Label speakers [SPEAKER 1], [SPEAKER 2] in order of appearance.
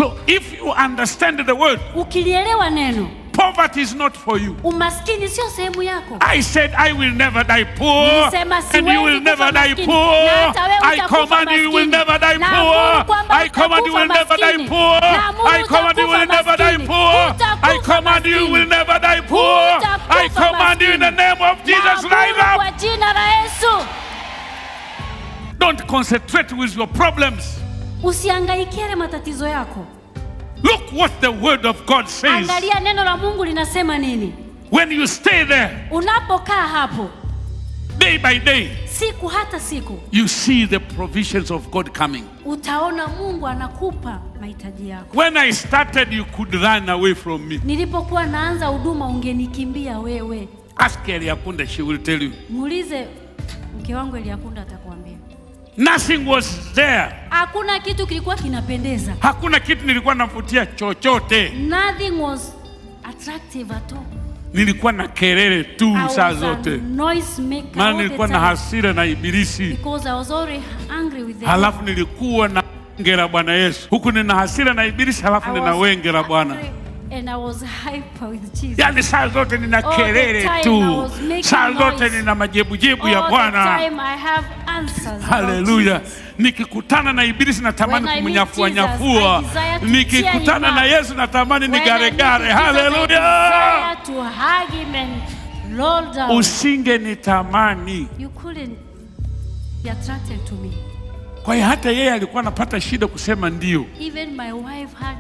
[SPEAKER 1] So if you understand the word,
[SPEAKER 2] ukilielewa neno,
[SPEAKER 1] poverty is not for you.
[SPEAKER 2] umaskini sio sehemu yako.
[SPEAKER 1] I said I will never die poor,
[SPEAKER 2] Nilisema
[SPEAKER 1] and you will never die poor. I command you will never die poor. I command you will never die poor. I command you will never die poor. I command you will never die poor. I command you in the name of Jesus, rise up.
[SPEAKER 2] Kwa jina la Yesu.
[SPEAKER 1] Don't concentrate with your problems.
[SPEAKER 2] Usiangaikie matatizo yako.
[SPEAKER 1] Look what the word of God says.
[SPEAKER 2] Angalia neno la Mungu linasema nini.
[SPEAKER 1] When you stay there,
[SPEAKER 2] unapokaa hapo,
[SPEAKER 1] day by day,
[SPEAKER 2] siku hata siku,
[SPEAKER 1] you see the provisions of God coming.
[SPEAKER 2] Utaona Mungu anakupa mahitaji yako.
[SPEAKER 1] When I started, you could run away from me.
[SPEAKER 2] Nilipokuwa naanza huduma ungenikimbia wewe.
[SPEAKER 1] Ask Eliakunda, she will tell you.
[SPEAKER 2] Muulize mke wangu Eliakunda atakwambia.
[SPEAKER 1] Nothing was there.
[SPEAKER 2] Hakuna kitu kilikuwa kinapendeza.
[SPEAKER 1] Hakuna kitu nilikuwa navutia chochote.
[SPEAKER 2] Nothing was attractive at all.
[SPEAKER 1] Nilikuwa na kelele tu saa zote.
[SPEAKER 2] Maana
[SPEAKER 1] nilikuwa na hasira na ibilisi.
[SPEAKER 2] Because I was already angry with them.
[SPEAKER 1] Halafu nilikuwa na wenge la Bwana Yesu. Huku nina hasira na ibilisi, halafu nina wenge la Bwana.
[SPEAKER 2] And I was hyper with Jesus.
[SPEAKER 1] Yani saa zote nina kelele tu. Saa zote nina majibu ya Bwana.
[SPEAKER 2] All the time I have answers.
[SPEAKER 1] Hallelujah. Nikikutana na ibilisi natamani kumnyafua. Nikikutana na Yesu natamani nigaregare. Hallelujah.
[SPEAKER 2] To hug him and roll down.
[SPEAKER 1] Usinge nitamani.
[SPEAKER 2] You couldn't be attracted to me.
[SPEAKER 1] Kwa hiyo hata yeye alikuwa anapata shida kusema ndio.
[SPEAKER 2] Even my wife had